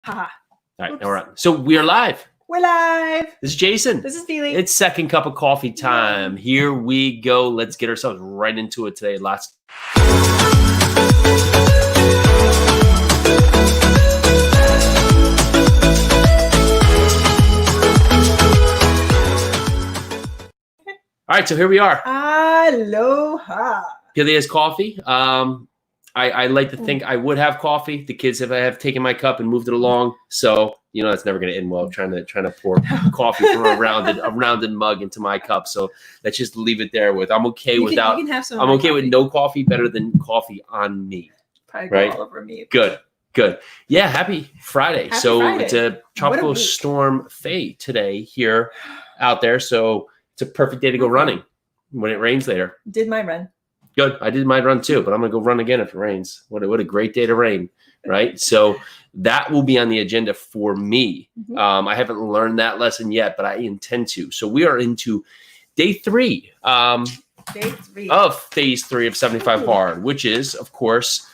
Haha. All right, now we're on. So we are live. We're live. This is Jason. This is Feely. It's second cup of coffee time. Here we go. Let's get ourselves right into it today. Lots. All right, so here we are. Aloha. Pilia's coffee. I like to think I would have coffee. The kids have taken my cup and moved it along. So, you know, that's never going to end well, trying to pour coffee from a rounded mug into my cup. So let's just leave it there with, I'm okay with no coffee, better than coffee on me. Probably go all over me. Good. Yeah. Happy Friday. Friday. It's a tropical storm Faye today here out there. So it's a perfect day to go running when it rains later. Did my run. Good. I did my run too, but I'm going to go run again if it rains. What a great day to rain, right? So that will be on the agenda for me. I haven't learned that lesson yet, but I intend to. So we are into day three of phase 3 of 75 Hard, which is, of course,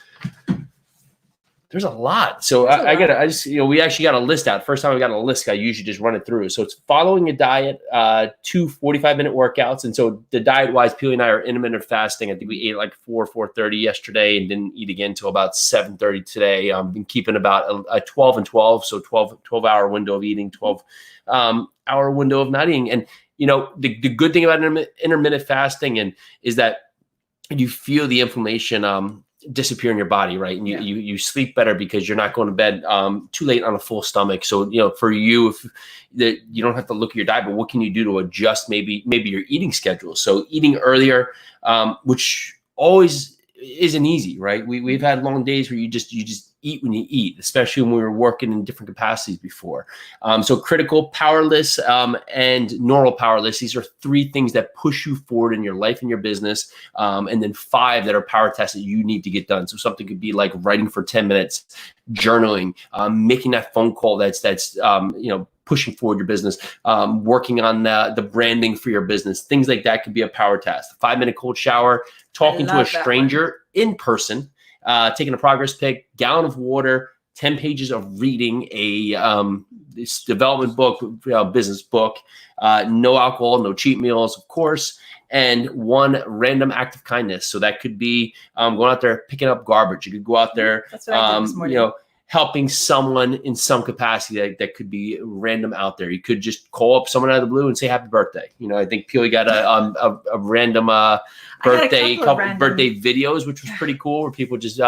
there's a lot. So we actually got a list out. First time we got a list, I usually just run it through. So it's following a diet, 2 45-minute workouts. And so the diet-wise, Peely and I are intermittent fasting. I think we ate like 4:30 yesterday and didn't eat again until about 7:30 today. Been keeping about a 12 and 12, so 12-hour window of eating, 12-hour window of not eating. And, you know, the good thing about intermittent fasting is that you feel the inflammation disappear in your body, right? And you sleep better because you're not going to bed too late on a full stomach. So, you know, for you, you don't have to look at your diet, but what can you do to adjust maybe your eating schedule? So eating earlier, which always isn't easy, right? We've had long days where you just eat when you eat, especially when we were working in different capacities before. So critical, powerless, and normal powerless. These are 3 things that push you forward in your life and your business. And then 5 that are power tests that you need to get done. So something could be like writing for 10 minutes, journaling, making that phone call that's pushing forward your business, working on the branding for your business. Things like that could be a power test. 5-minute cold shower, talking to a stranger in person, taking a progress pic, gallon of water, 10 pages of reading a development book, business book, no alcohol, no cheat meals, of course, and 1 random act of kindness. So that could be going out there, picking up garbage. You could go out there, That's what I did this morning. Helping someone in some capacity that could be random out there. You could just call up someone out of the blue and say happy birthday. You know, I think Peely got a random birthday, couple birthday videos, which was pretty cool, where people just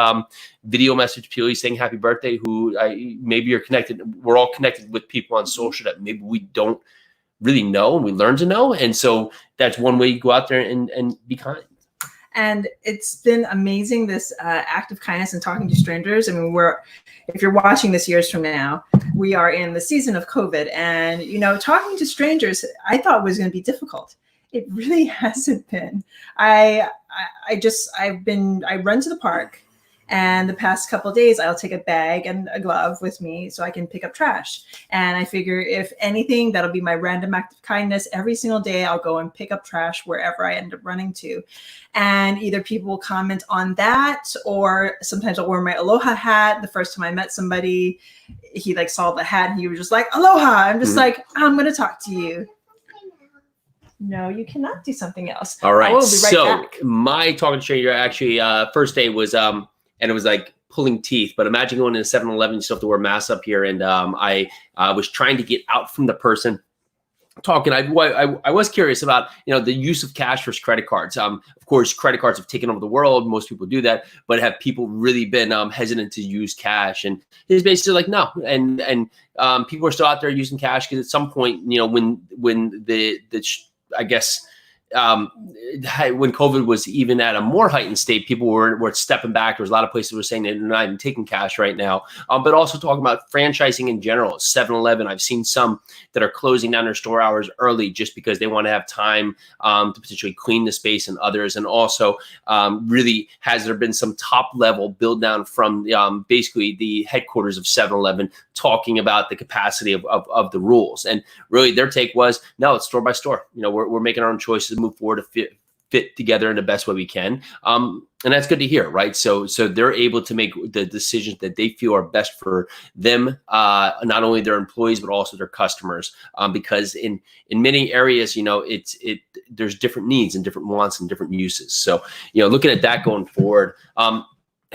video message Peely saying happy birthday, maybe you're connected. We're all connected with people on social that maybe we don't really know and we learn to know. And so that's one way you go out there and be kind. And it's been amazing, this act of kindness and talking to strangers. I mean, if you're watching this years from now, we are in the season of COVID. And, you know, talking to strangers, I thought was going to be difficult. It really hasn't been. I run to the park, and the past couple of days I'll take a bag and a glove with me so I can pick up trash. And I figure if anything, that'll be my random act of kindness. Every single day I'll go and pick up trash wherever I end up running to. And either people will comment on that, or sometimes I'll wear my Aloha hat. The first time I met somebody, he saw the hat and he was just like, Aloha. I'm just like, I'm going to talk to you. No, you cannot do something else. All right. I will be right back. My talking to stranger actually first day was and it was like pulling teeth. But imagine going to 7-Eleven, you still have to wear masks up here. And I was trying to get out from the person talking. I was curious about, the use of cash versus credit cards. Of course, credit cards have taken over the world. Most people do that. But have people really been hesitant to use cash? And he's basically like, no. And people are still out there using cash because at some point, when when COVID was even at a more heightened state, people were stepping back. There was a lot of places that were saying they're not even taking cash right now. But also talking about franchising in general. 7-Eleven, I've seen some that are closing down their store hours early just because they want to have time to potentially clean the space, and others. And also really has there been some top level build down from basically the headquarters of 7-Eleven talking about the capacity of the rules. And really their take was, no, it's store by store. We're making our own choices to move forward fit together in the best way we can. And that's good to hear, right? So they're able to make the decisions that they feel are best for them, not only their employees, but also their customers. Because in many areas, there's different needs and different wants and different uses. So, looking at that going forward, and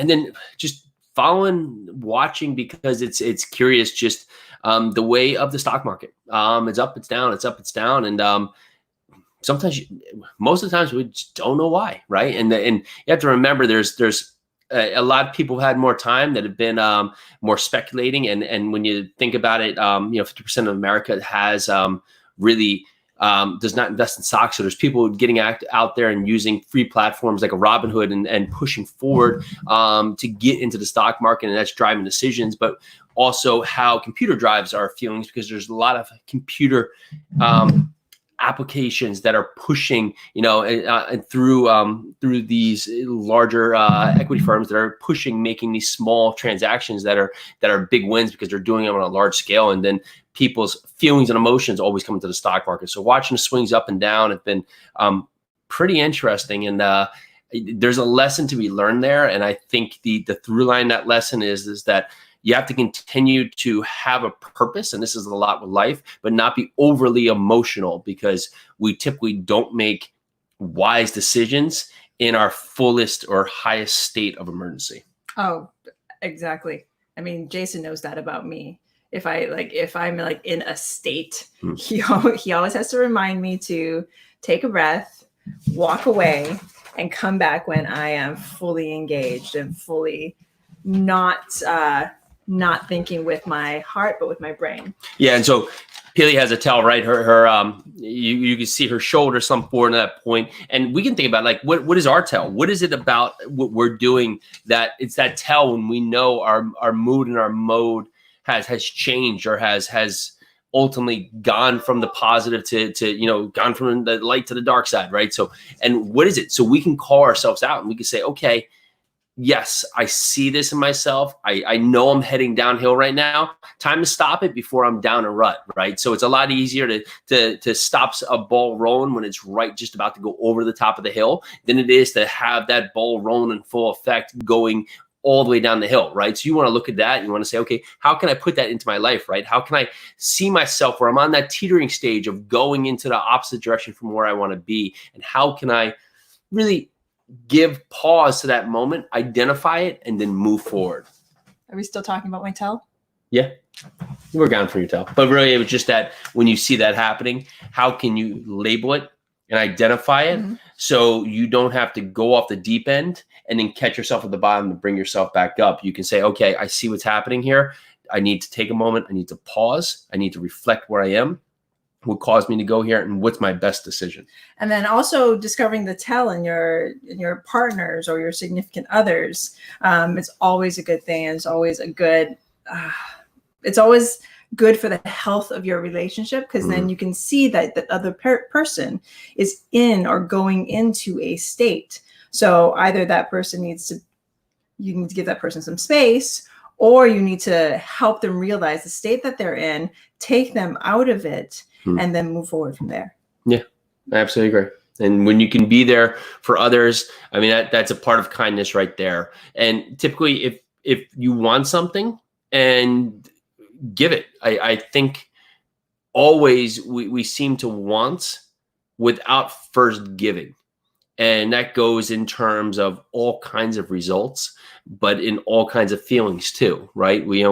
then just watching, because it's curious, just the way of the stock market. It's up, it's down, it's up, it's down. And sometimes, most of the times, we just don't know why, right? And you have to remember, there's a lot of people who had more time that have been more speculating. And when you think about it, 50% of America has really does not invest in stocks. So there's people getting out there and using free platforms like a Robinhood and pushing forward to get into the stock market, and that's driving decisions. But also how computer drives our feelings, because there's a lot of computer applications that are pushing, through these larger equity firms that are pushing, making these small transactions that are big wins, because they're doing them on a large scale. And then people's feelings and emotions always come into the stock market. So watching the swings up and down have been pretty interesting. And there's a lesson to be learned there. And I think the through line, that lesson is that you have to continue to have a purpose, and this is a lot with life, but not be overly emotional, because we typically don't make wise decisions in our fullest or highest state of emergency. Oh, exactly. I mean, Jason knows that about me. If I'm in a state, he always has to remind me to take a breath, walk away, and come back when I am fully engaged and fully not thinking with my heart, but with my brain. Yeah. And so Pili has a tell, right? You can see her shoulder some forward at that point. And we can think about what is our tell? What is it about what we're doing that it's that tell when we know our mood and our mode has changed, or has ultimately gone from the positive to gone from the light to the dark side, right? So, and what is it? So we can call ourselves out and we can say, okay, yes, I see this in myself. I know I'm heading downhill right now. Time to stop it before I'm down a rut, right? So it's a lot easier to stop a ball rolling when it's right just about to go over the top of the hill than it is to have that ball rolling in full effect going all the way down the hill, right? So you want to look at that and you want to say, okay, how can I put that into my life, right? How can I see myself where I'm on that teetering stage of going into the opposite direction from where I want to be? And how can I really give pause to that moment, identify it, and then move forward? Are we still talking about my tell? Yeah, we're gone for your tell. But really, it was just that when you see that happening, how can you label it and identify it so you don't have to go off the deep end and then catch yourself at the bottom to bring yourself back up? You can say, okay, I see what's happening here. I need to take a moment. I need to pause. I need to reflect where I am, what caused me to go here, and what's my best decision. And then also discovering the tell in your partners or your significant others. It's always a good thing. It's always a good, it's always good for the health of your relationship, because then you can see that the other person is in or going into a state. So either you need to give that person some space, or you need to help them realize the state that they're in, take them out of it, and then move forward from there. Yeah, I absolutely agree. And when you can be there for others, I mean, that's a part of kindness right there. And typically, if you want something, and give it. I think always we seem to want without first giving. And that goes in terms of all kinds of results, but in all kinds of feelings too, right? We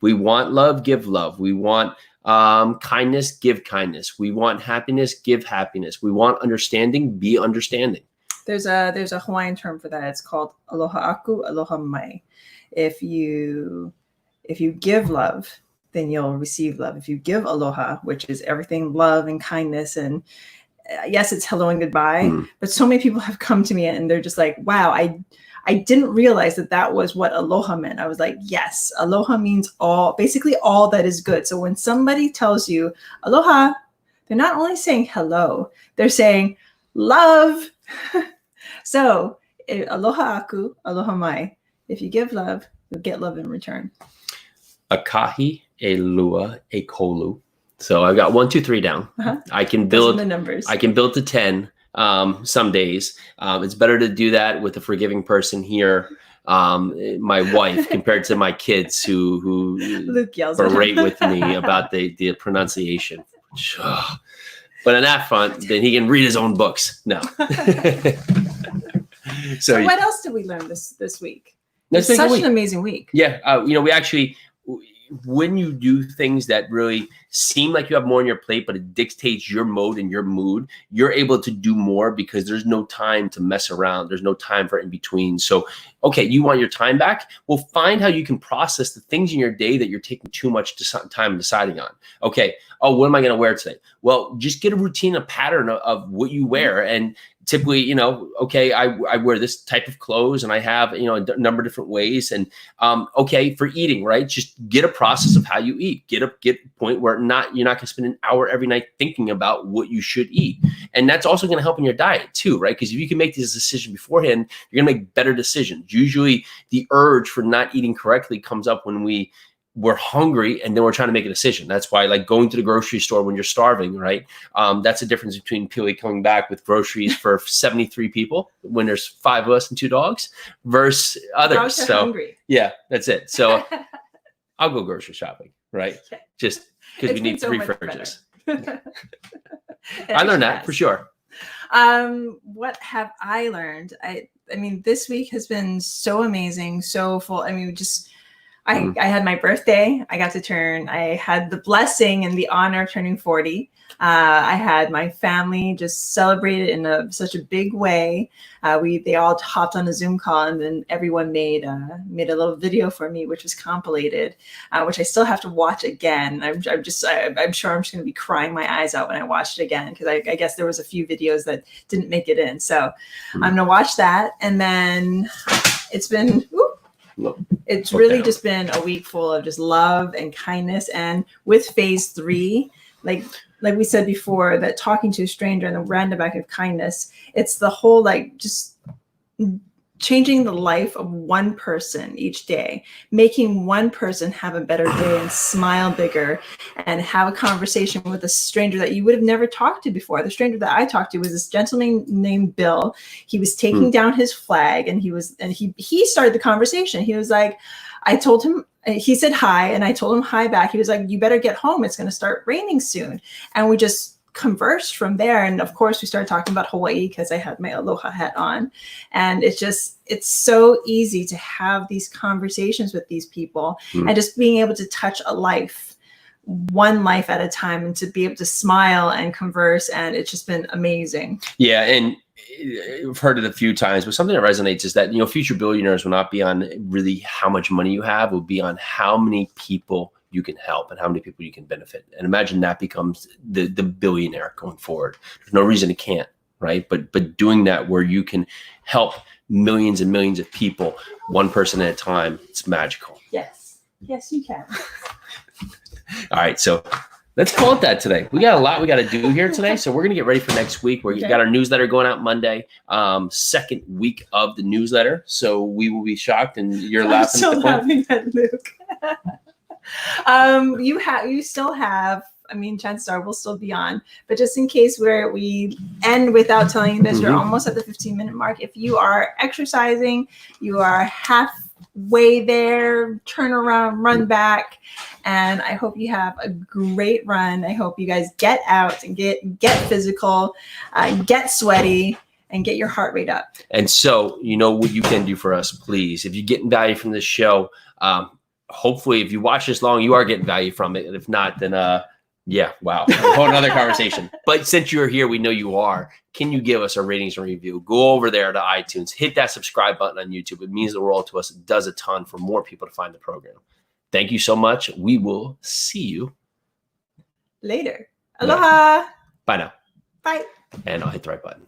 want love, give love. We want kindness, give kindness. We want happiness, give happiness. We want understanding, be understanding. There's a Hawaiian term for that. It's called Aloha aku, Aloha mai. If you give love, then you'll receive love. If you give aloha, which is everything love and kindness, and yes, it's hello and goodbye, but so many people have come to me and they're just like, wow, I didn't realize that was what aloha meant. I was like, yes, aloha means basically all that is good. So when somebody tells you aloha, they're not only saying hello, they're saying love. So aloha aku, aloha mai. If you give love, you'll get love in return. Akahi, e lua, e kolu. So I've got 1, 2, 3 down. I can build the numbers. I can build to 10 some days. It's better to do that with a forgiving person here, my wife, compared to my kids who Luke yells berate with me about the pronunciation. But on that front, then he can read his own books. No. So what else did we learn this week? It's such an amazing week. Yeah. We actually, when you do things that really seem like you have more on your plate, but it dictates your mode and your mood, you're able to do more because there's no time to mess around. There's no time for in between. So, okay, you want your time back? Well, find how you can process the things in your day that you're taking too much time deciding on. Okay. Oh, what am I going to wear today? Well, just get a routine, a pattern of what you wear. And typically, okay, I wear this type of clothes and I have, a number of different ways. And okay, for eating, right? Just get a process of how you eat. Get a point where you're not going to spend an hour every night thinking about what you should eat. And that's also going to help in your diet too, right? Because if you can make these decisions beforehand, you're going to make better decisions. Usually the urge for not eating correctly comes up when we're hungry and then we're trying to make a decision. That's why, like, going to the grocery store when you're starving, right? That's the difference between Peely coming back with groceries for 73 people when there's 5 of us and 2 dogs versus others. Dogs are hungry. Yeah, that's it. So I'll go grocery shopping, right? Okay. Just because we need so 3 much fridges. I learned that for sure. What have I learned? I mean, this week has been so amazing, so full. I mean, I had my birthday. I had the blessing and the honor of turning 40. I had my family just celebrate it in such a big way. They all hopped on a Zoom call, and then everyone made a little video for me, which was compilated, which I still have to watch again. I'm sure I'm just going to be crying my eyes out when I watch it again, because I guess there was a few videos that didn't make it in. So I'm going to watch that, and then it's been. It's really just been a week full of just love and kindness. And with phase 3, like we said before, that talking to a stranger and the random act of kindness, it's the whole, just changing the life of one person each day, making one person have a better day and smile bigger and have a conversation with a stranger that you would have never talked to before. The stranger that I talked to was this gentleman named Bill. He was taking down his flag, and he started the conversation. He was like, I told him, he said hi, and I told him hi back. He was like, you better get home. It's going to start raining soon. And we just conversed from there. And of course we started talking about Hawaii because I had my Aloha hat on. And it's so easy to have these conversations with these people and just being able to touch a life, one life at a time, and to be able to smile and converse. And it's just been amazing. Yeah. And I've heard it a few times, but something that resonates is that, future billionaires will not be on really how much money you have, will be on how many people you can help and how many people you can benefit. And imagine that becomes the billionaire going forward. There's no reason it can't, right? But doing that where you can help millions and millions of people, one person at a time, it's magical. Yes, you can. All right, so let's call it that today. We got a lot we got to do here today, so we're going to get ready for next week. We've got our newsletter going out Monday, second week of the newsletter. So we will be shocked, and you're laughing. I'm still laughing at Luke. You still have, chances are we'll still be on, but just in case we end without telling you this, we're almost at the 15-minute mark. If you are exercising, you are halfway there, turn around, run back, and I hope you have a great run. I hope you guys get out and get physical, get sweaty, and get your heart rate up. And so, what you can do for us, please, if you're getting value from this show, hopefully, if you watch this long, you are getting value from it. And if not, then wow, a whole another conversation. But since you're here, we know you are. Can you give us a ratings and review? Go over there to iTunes, hit that subscribe button on YouTube. It means the world to us. It does a ton for more people to find the program. Thank you so much. We will see you later. Aloha. Bye now. Bye. And I'll hit the right button.